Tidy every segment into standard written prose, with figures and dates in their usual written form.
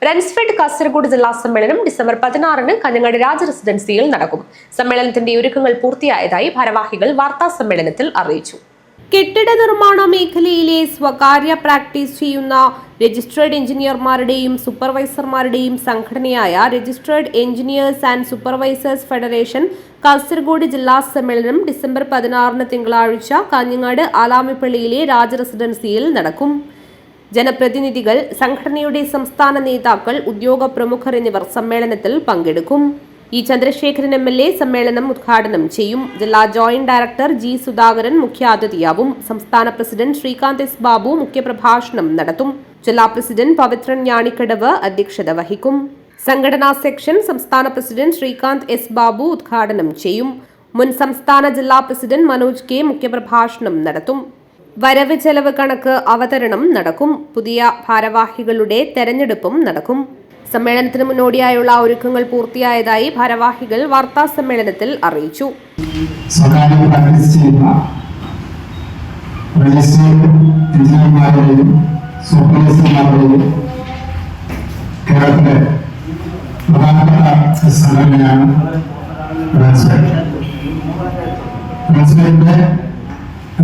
റൺസ്ഫെഡ് കാസർഗോഡ് ജില്ലാ സമ്മേളനം ഡിസംബർ 16-ന് കാഞ്ഞങ്ങാട് രാജ റെസിഡൻസിയിൽ നടക്കും. സമ്മേളനത്തിന്റെ ഒരുക്കങ്ങൾ പൂർത്തിയായതായി ഭാരവാഹികൾ വാർത്താ സമ്മേളനത്തിൽ അറിയിച്ചു. കെട്ടിട നിർമ്മാണ മേഖലയിലെ സ്വകാര്യ പ്രാക്ടീസ് ചെയ്യുന്ന രജിസ്ട്രേഡ് എഞ്ചിനീയർമാരുടെയും സൂപ്പർവൈസർമാരുടെയും സംഘടനയായ registered engineers and supervisors federation Kasaragod ജില്ലാ സമ്മേളനം ഡിസംബർ 16-ന് തിങ്കളാഴ്ച കാഞ്ഞങ്ങാട് ആലാമിപ്പള്ളിയിലെ രാജ റെസിഡൻസിയിൽ നടക്കും. ജനപ്രതിനിധികൾ, സംഘടനയുടെ സംസ്ഥാന നേതാക്കൾ, ഉദ്യോഗ പ്രമുഖർ എന്നിവർ സമ്മേളനത്തിൽ പങ്കെടുക്കും. ഇ ചന്ദ്രശേഖരൻ MLA സമ്മേളനം ഉദ്ഘാടനം ചെയ്യും. ജില്ലാ ജോയിന്റ് ഡയറക്ടർ G സുധാകരൻ മുഖ്യാതിഥിയാവും. സംസ്ഥാന പ്രസിഡന്റ് ശ്രീകാന്ത് S ബാബു മുഖ്യപ്രഭാഷണം നടത്തും. ജില്ലാ പ്രസിഡന്റ് പവിത്രൻ ഞാണിക്കടവ് അധ്യക്ഷത വഹിക്കും. സംഘടനാ സെക്ഷൻ സംസ്ഥാന പ്രസിഡന്റ് ശ്രീകാന്ത് S ബാബു ഉദ്ഘാടനം ചെയ്യും. മുൻ സംസ്ഥാന ജില്ലാ പ്രസിഡന്റ് മനോജ് K മുഖ്യപ്രഭാഷണം നടത്തും. വരവ് ചെലവ് കണക്ക് അവതരണം നടക്കും. പുതിയ ഭാരവാഹികളുടെ തെരഞ്ഞെടുപ്പും നടക്കും. സമ്മേളനത്തിന് മുന്നോടിയായുള്ള ഒരുക്കങ്ങൾ പൂർത്തിയായതായി ഭാരവാഹികൾ വാർത്താ സമ്മേളനത്തിൽ അറിയിച്ചു.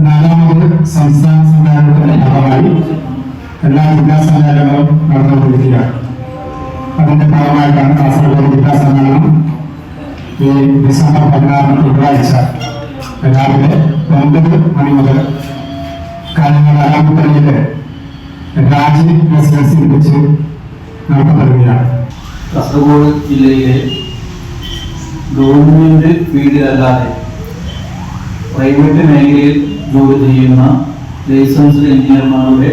നാലാമത് സംസ്ഥാന സമ്മേളനത്തിന്റെ ഭാഗമായി എല്ലാ ജില്ലാ സമ്മേളനങ്ങളും നടന്നുകൊണ്ടിരിക്കുകയാണ്. അതിന്റെ ഭാഗമായിട്ടാണ് കാസർഗോഡ് ജില്ലാ സമ്മേളനം ഈ ഡിസംബർ 16 തിങ്കളാഴ്ച രാവിലെ 9 മണി മുതൽ കാഞ്ഞങ്ങാട് ആലാമിപ്പള്ളിയിലെ രാജി റെസിഡൻസിയിൽ വെച്ച് നടത്തപ്പെടുകയാണ്. കാസർഗോഡ് ജില്ലയിലെ ഗവൺമെന്റ് ഫീൽഡിലല്ലാതെ പ്രൈവറ്റ് മേഖലയിൽ ജോലി ചെയ്യുന്ന ലൈസൻസ്ഡ് എഞ്ചിനീയർമാരുടെ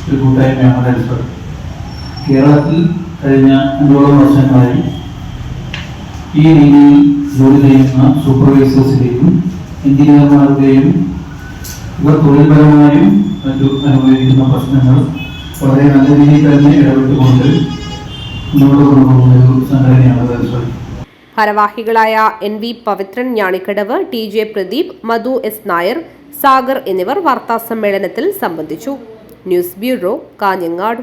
ഒരു കൂട്ടായ്മയാണ് റൺസ്ഫെഡ്. കേരളത്തിൽ കഴിഞ്ഞ 5 വർഷങ്ങളായി ഈ രീതിയിൽ ജോലി ചെയ്യുന്ന സൂപ്പർവൈസേഴ്സിന്റെയും എഞ്ചിനീയർമാരുടെയും ഇവർ തൊഴിൽപരമായും മറ്റു അനുഭവിക്കുന്ന പ്രശ്നങ്ങൾ വളരെ നല്ല രീതിയിൽ തന്നെ ഇടപെട്ടുകൊണ്ട് മുന്നോട്ട് കൊണ്ടുപോകുന്ന ഒരു സംഘടനയാണ് റൺസ്ഫെഡ്. ഭാരവാഹികളായ NV പവിത്രൻ ഞാണിക്കടവ്, TJ പ്രദീപ്, മധു S നായർ, സാഗർ എന്നിവർ വാർത്താ സമ്മേളനത്തിൽ സംബന്ധിച്ചു. News bureau, Kanhangad.